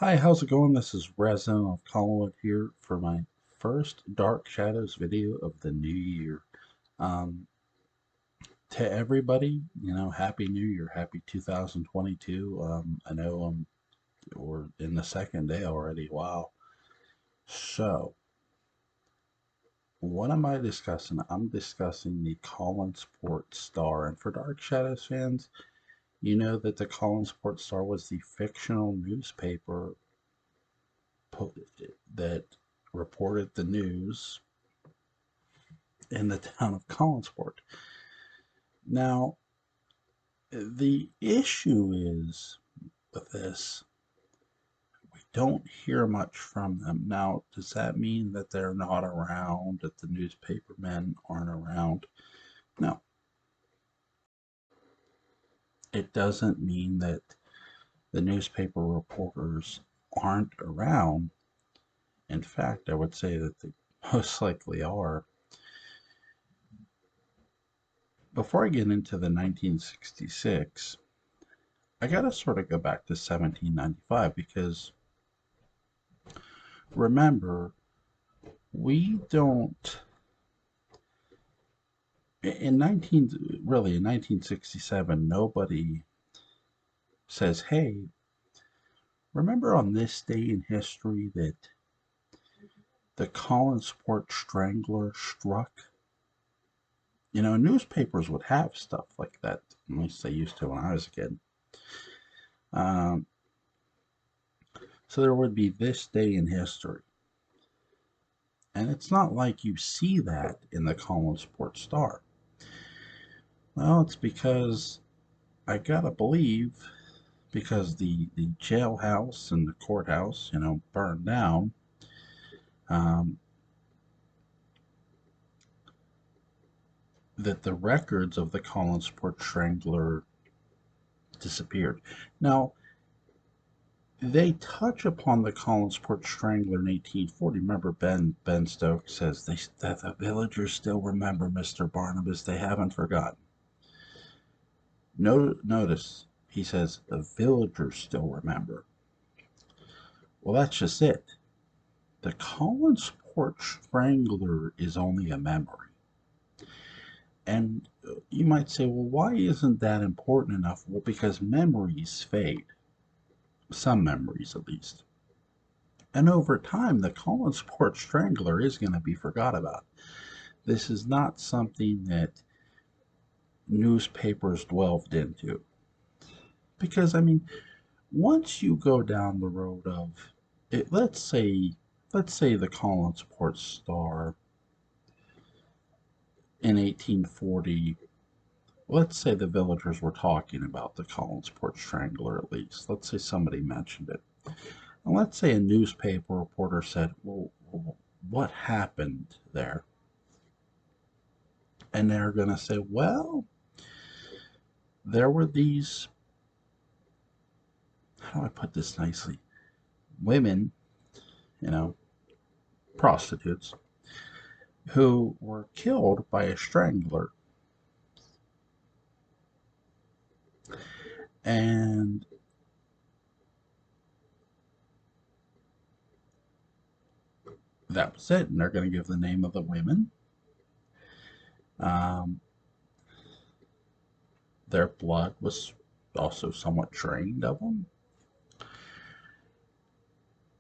Hi, how's it going? This is Resin of Collinwood here for my first Dark Shadows video of the new year. Um, to everybody, Happy New Year, Happy 2022. I know we're in the second day already. Wow. So, what am I discussing? I'm discussing the Collinsport Star. And for Dark Shadows fans, you know that the Collinsport Star was the fictional newspaper that reported the news in the town of Collinsport. Now, the issue is with this, we don't hear much from them. Now, does that mean that they're not around, that the newspapermen aren't around? No, it doesn't mean that the newspaper reporters aren't around. In fact, I would say that they most likely are. Before I get into the 1966, I got to sort of go back to 1795 because remember, we don't in 1967 nobody says, hey, remember on this day in history that the Collinsport Strangler struck? Newspapers would have stuff like that, at least they used to when I was a kid. um, so there would be this day in history, and it's not like you see that in the Collinsport Star. Well, it's because I gotta believe, because the jailhouse and the courthouse, burned down. Um, that the records of the Collinsport Strangler disappeared. Now, they touch upon the Collinsport Strangler in 1840. Remember, Ben Stokes says that the villagers still remember Mr. Barnabas. They haven't forgotten. Notice he says the villagers still remember. Well, that's just it. The Collinsport Strangler is only a memory. And you might say, well, why isn't that important enough? Well, because memories fade, some memories at least. And over time, the Collinsport Strangler is going to be forgot about. This is not something that newspapers delved into. Because, once you go down the road of it, let's say the Collinsport Star in 1840, let's say the villagers were talking about the Collinsport Strangler at least. Let's say somebody mentioned it. And let's say a newspaper reporter said, well, what happened there? And they're going to say, well, there were these, how do I put this nicely? Women, you know, prostitutes, who were killed by a strangler. And that was it. And they're going to give the name of the women. Um, their blood was also somewhat drained of them.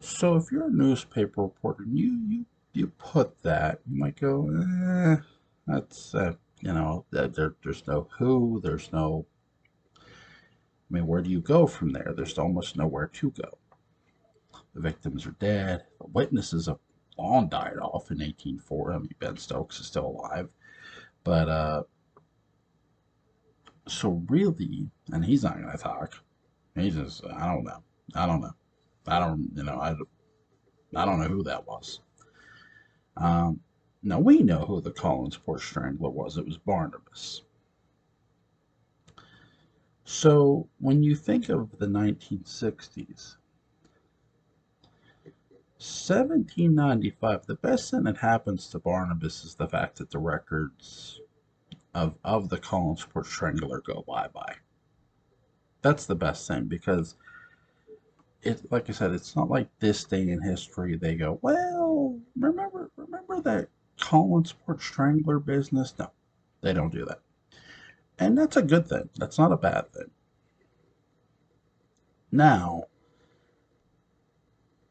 So if you're a newspaper reporter and you put that, you might go, that's there's no who, there's no. Where do you go from there? There's almost nowhere to go. The victims are dead. The witnesses have long died off in 1840. Ben Stokes is still alive, but so really, and he's not going to talk. He's just, I don't know, I don't know, I don't, I don't know who that was. Um, Now we know who the Collinsport Strangler was. It was Barnabas. So when you think of the 1960s, 1795, the best thing that happens to Barnabas is the fact that the records of the Collinsport Strangler go bye bye. That's the best thing because like I said, it's not like this day in history they go, well, remember that Collinsport Strangler business? No, they don't do that. And that's a good thing. That's not a bad thing. Now,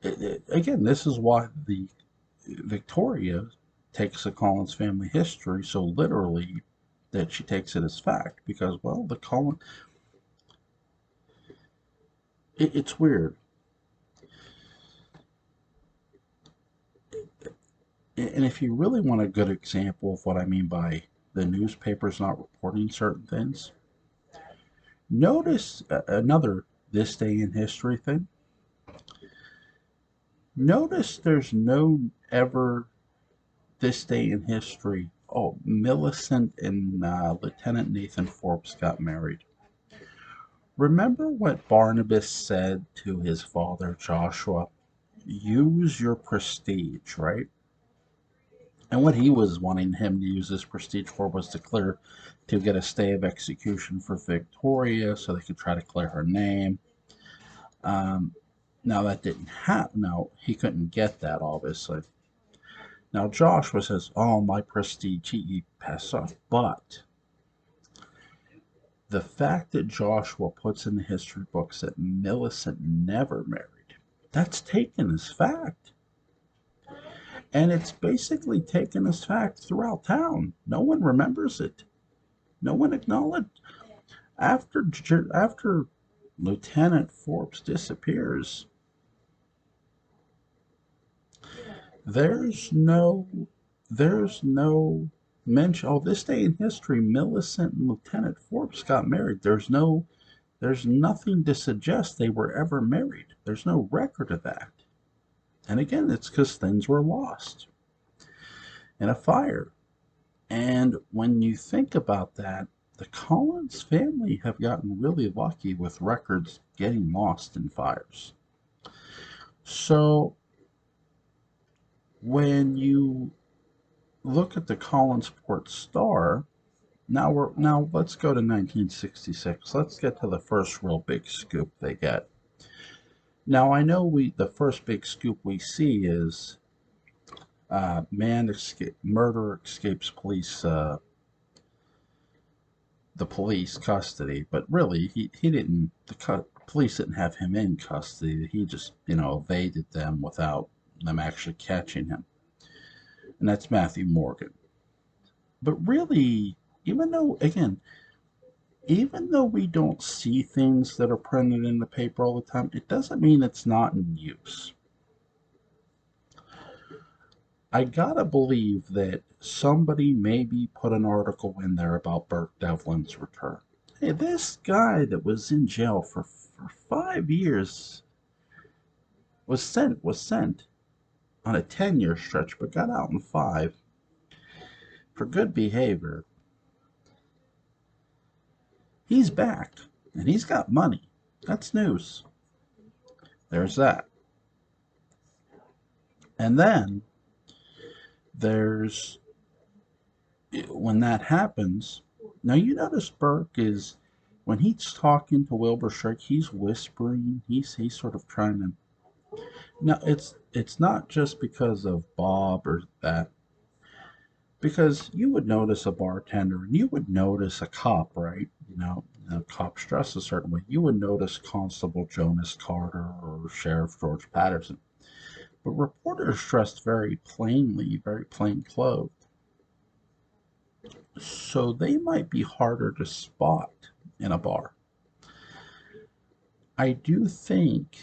again, this is why the Victoria takes the Collins family history so literally that she takes it as fact because, well, the Collins, it's weird. And if you really want a good example of what I mean by the newspapers not reporting certain things, notice another this day in history thing. Notice there's no ever this day in history. Oh, Millicent and Lieutenant Nathan Forbes got married. Remember what Barnabas said to his father Joshua? Use your prestige, right? And what he was wanting him to use this prestige for was to get a stay of execution for Victoria so they could try to clear her name. Um, Now that didn't happen. No, he couldn't get that, obviously. Now Joshua says, "Oh, my prestige, he passed off." But the fact that Joshua puts in the history books that Millicent never married, that's taken as fact. And it's basically taken as fact throughout town. No one remembers it. No one acknowledged. After Lieutenant Forbes disappears, there's no there's no mention. Oh, this day in history, Millicent and Lieutenant Forbes got married. There's nothing to suggest they were ever married. There's no record of that. And again, it's because things were lost in a fire. And when you think about that, the Collins family have gotten really lucky with records getting lost in fires. So when you look at the Collinsport Star, now let's go to 1966. Let's get to the first real big scoop they get. Now I know the first big scoop we see is murderer escapes the police custody, but really he didn't. Police didn't have him in custody. He just evaded them without them actually catching him, and that's Matthew Morgan. But really, even though again, even though we don't see things that are printed in the paper all the time, it doesn't mean it's not in use. I gotta believe that somebody maybe put an article in there about Burke Devlin's return. Hey, this guy that was in jail for 5 years was sent on a 10-year stretch, but got out in 5 for good behavior. He's back and he's got money. That's news. There's that. And then there's when that happens. Now you notice Burke is when he's talking to Wilbur Shrike, he's whispering. He's sort of trying to. Now it's not just because of Bob or that, because you would notice a bartender and you would notice a cop, right? Cops dress a certain way. You would notice Constable Jonas Carter or Sheriff George Patterson. But reporters dressed very plainly, very plain clothes. So they might be harder to spot in a bar. I do think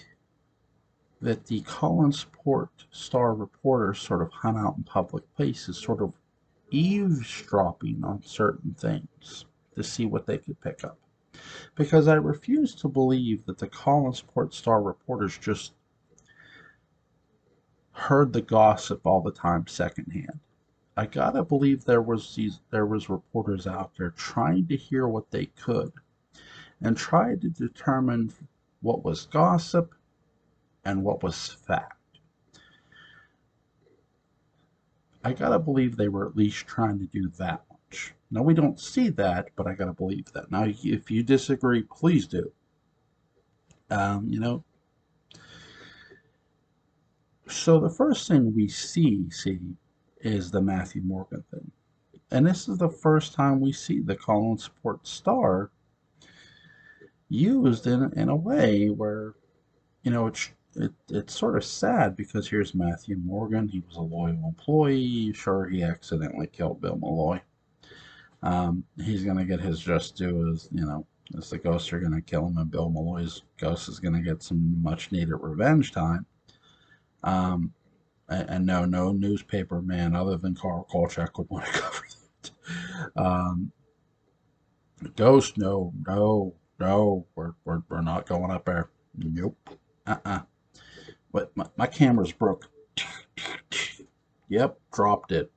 that the Collinsport Star reporters sort of hunt out in public places, sort of eavesdropping on certain things to see what they could pick up. Because I refuse to believe that the Collinsport Star reporters just heard the gossip all the time secondhand. I gotta believe there was reporters out there trying to hear what they could and try to determine what was gossip and what was fact. I gotta believe they were at least trying to do that much. Now we don't see that, but I gotta believe that. Now, if you disagree, please do. Um, you know, So the first thing we see is the Matthew Morgan thing. And this is the first time we see the Collinsport Star used in a way where, it's sort of sad because here's Matthew Morgan. He was a loyal employee. Sure, he accidentally killed Bill Malloy. He's going to get his just due as the ghosts are going to kill him, and Bill Malloy's ghost is going to get some much needed revenge time. Um, and no newspaper man other than Carl Kolchak would want to cover that. Ghost, no, we're not going up there. Nope. But my camera's broke. Yep, dropped it.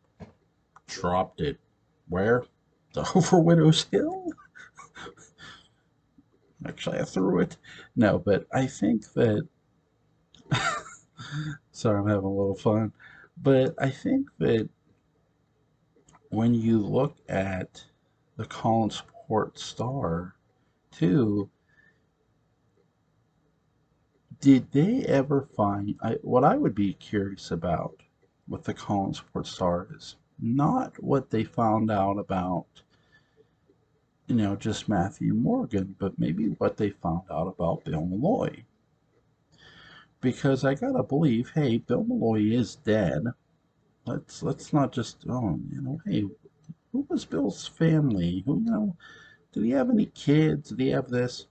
Dropped it. Where? Over Widow's Hill? Actually, I threw it. No, but I think that. Sorry, I'm having a little fun. But I think that when you look at the Collinsport Star, too, did they ever find. What I would be curious about with the Collinsport Star is not what they found out about, just Matthew Morgan, but maybe what they found out about Bill Malloy. Because I gotta believe, hey, Bill Malloy is dead. Let's not just hey, who was Bill's family? Who did he have any kids? Did he have this?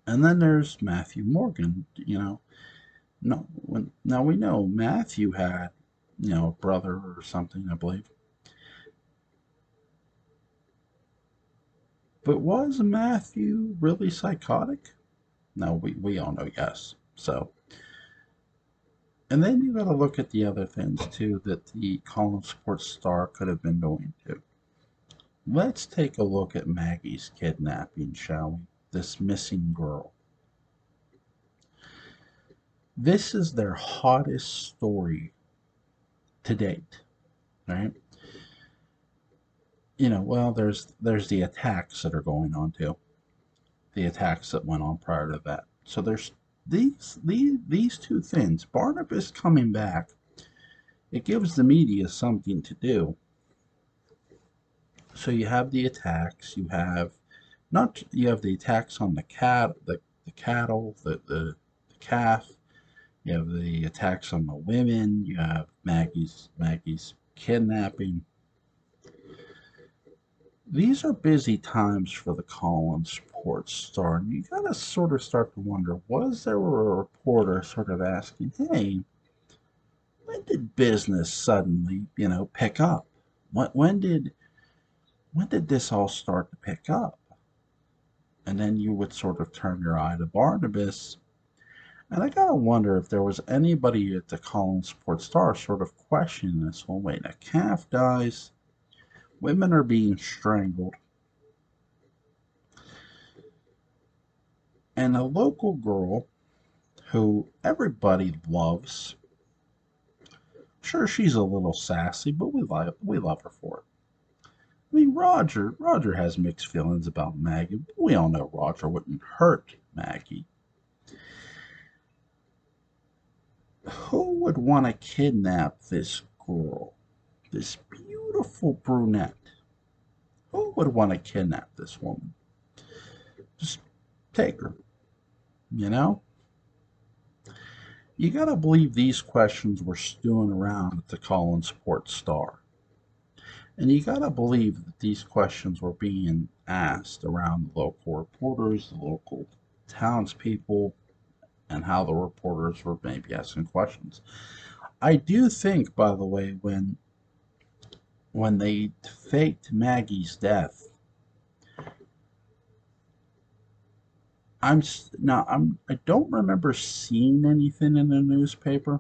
And then there's Matthew Morgan. No, now we know Matthew had a brother or something, I believe. But was Matthew really psychotic? No, we all know yes. So, and then you got to look at the other things too that the Collinsport Star could have been doing too. Let's take a look at Maggie's kidnapping, shall we? This missing girl. This is their hottest story to date, right? Well, there's the attacks that are going on too. The attacks that went on prior to that. So there's these two things. Barnabas coming back, it gives the media something to do. So you have the attacks. You have the attacks on the cattle, the calf. You have the attacks on the women. You have Maggie's kidnapping. These are busy times for the Collinsport Star, and you gotta sort of start to wonder, was there a reporter sort of asking, hey, when did business suddenly, pick up? When did this all start to pick up? And then you would sort of turn your eye to Barnabas. And I gotta wonder if there was anybody at the Collinsport Star sort of questioning this. Well, wait, a calf dies, women are being strangled, and a local girl who everybody loves. Sure, she's a little sassy, but we love her for it. I mean, Roger has mixed feelings about Maggie, but we all know Roger wouldn't hurt Maggie. Who would want to kidnap this girl, this beautiful brunette? Who would want to kidnap this woman? Just take her, you know? You gotta believe these questions were stewing around at the Collinsport Star. And you gotta believe that these questions were being asked around the local reporters, the local townspeople, and how the reporters were maybe asking questions. I do think, by the way, when they faked Maggie's death, I don't remember seeing anything in the newspaper.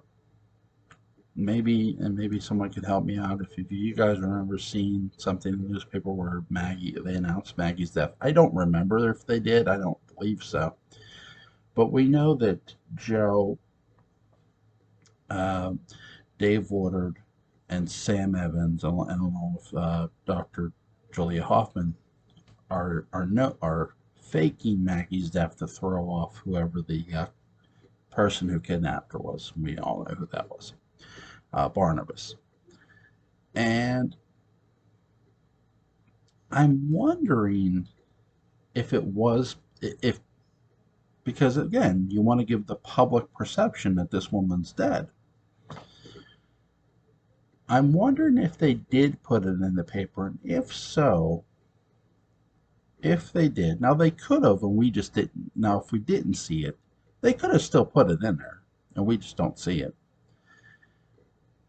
Maybe someone could help me out if you guys remember seeing something in the newspaper where they announced Maggie's death. I don't remember if they did. I don't believe so. But we know that Joe, uh, Dave Woodard, and Sam Evans, and along with Dr. Julia Hoffman, are faking Maggie's death to throw off whoever the person who kidnapped her was. We all know who that was. Barnabas. And I'm wondering if it was, if, because again, you want to give the public perception that this woman's dead. I'm wondering if they did put it in the paper, and if so, if they did. Now they could have, and we just didn't. Now, if we didn't see it, they could have still put it in there, and we just don't see it.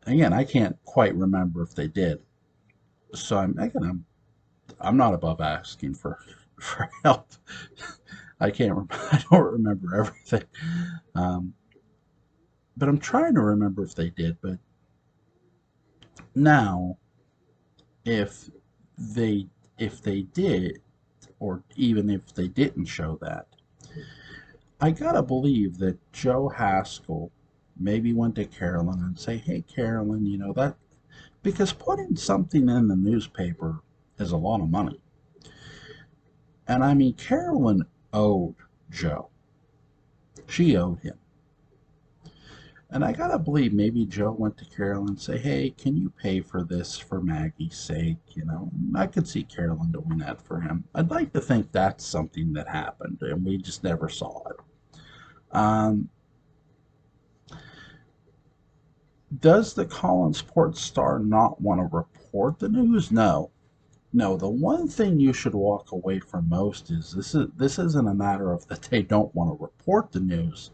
Again, I can't quite remember if they did. So I'm not above asking for help. I can't. I don't remember everything, um, but I'm trying to remember if they did. But now, if they if they did, or even if they didn't show that, I gotta believe that Joe Haskell maybe went to Carolyn and say, "Hey, Carolyn, you know that," because putting something in the newspaper is a lot of money. And I mean, Carolyn owed Joe. She owed him. And I gotta believe maybe Joe went to Carolyn and say, "Hey, can you pay for this for Maggie's sake?" You know, I could see Carolyn doing that for him. I'd like to think that's something that happened, and we just never saw it. Um, does the Collinsport Star not want to report the news? No. No, the one thing you should walk away from most is this isn't a matter of that they don't want to report the news.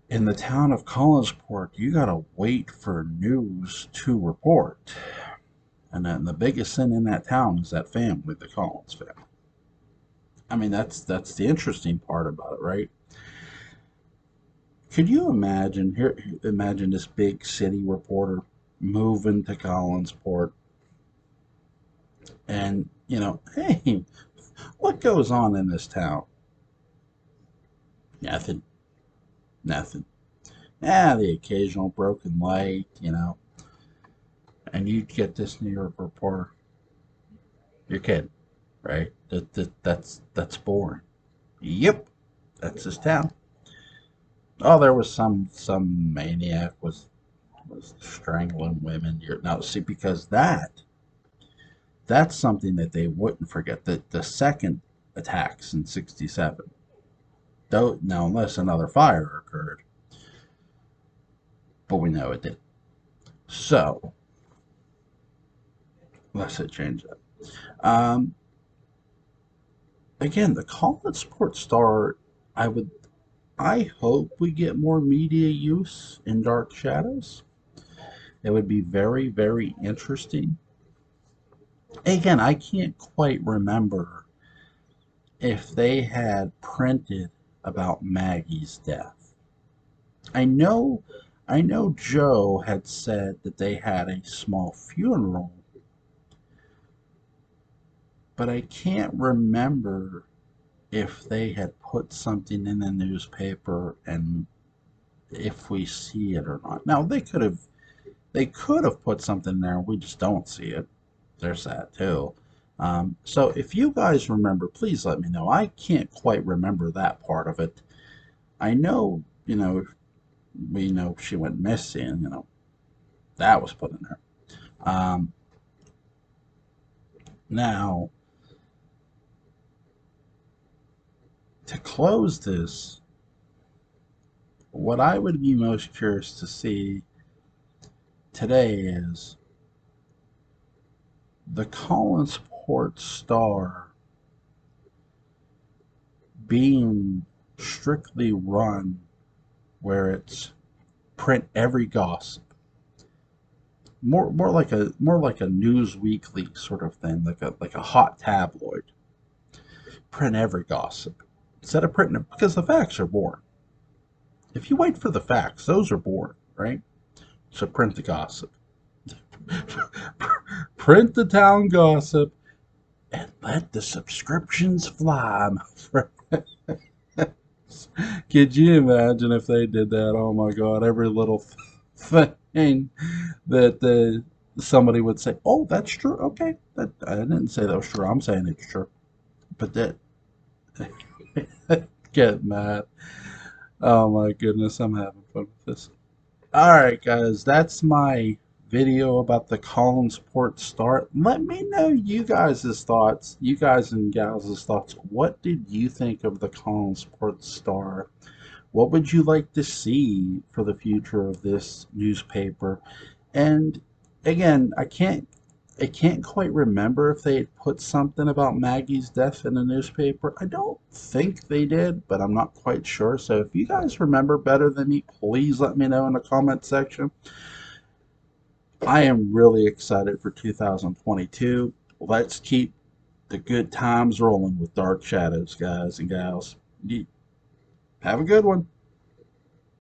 In the town of Collinsport, you gotta wait for news to report. And then the biggest sin in that town is that family, the Collins family. I mean, that's the interesting part about it, right? Could you imagine here? Imagine this big city reporter moving to Collinsport, and hey, what goes on in this town? Nothing, nothing. The occasional broken light, and you get this New York reporter. You're kidding, right? That's boring. Yep, that's his town. Oh, there was some maniac was strangling women. Now see, because that's something that they wouldn't forget. The second attacks in '67. Though now, unless another fire occurred, but we know it did. So let's change that. Um, Again, the Collinsport Star. I hope we get more media use in Dark Shadows. It would be very, very interesting. Again, I can't quite remember if they had printed about Maggie's death. I know I know Joe had said that they had a small funeral, but I can't remember if they had put something in the newspaper and if we see it or not. Now they could have put something there, we just don't see it. There's that too. So if you guys remember, please let me know. I can't quite remember that part of it. I know, we know she went missing, that was put in there. Um, Now, to close this, what I would be most curious to see today is the Collinsport Star being strictly run where it's print every gossip. More like a news weekly sort of thing, like a hot tabloid. Print every gossip. Instead of printing it, because the facts are boring. If you wait for the facts, those are boring, right? So print the gossip. Print the town gossip and let the subscriptions fly, my friend. Could you imagine if they did that? Oh my God, every little thing that somebody would say, "Oh, that's true." Okay, I didn't say that was true. I'm saying it's true, but that get mad. Oh my goodness, I'm having fun with this. Alright guys, that's my video about the Collinsport Star. Let me know you guys' thoughts, you guys and gals' thoughts. What did you think of the Collinsport Star? What would you like to see for the future of this newspaper? And again, I can't quite remember if they had put something about Maggie's death in the newspaper. I don't think they did, but I'm not quite sure. So if you guys remember better than me, please let me know in the comment section. I am really excited for 2022. Let's keep the good times rolling with Dark Shadows, guys and gals. Have a good one.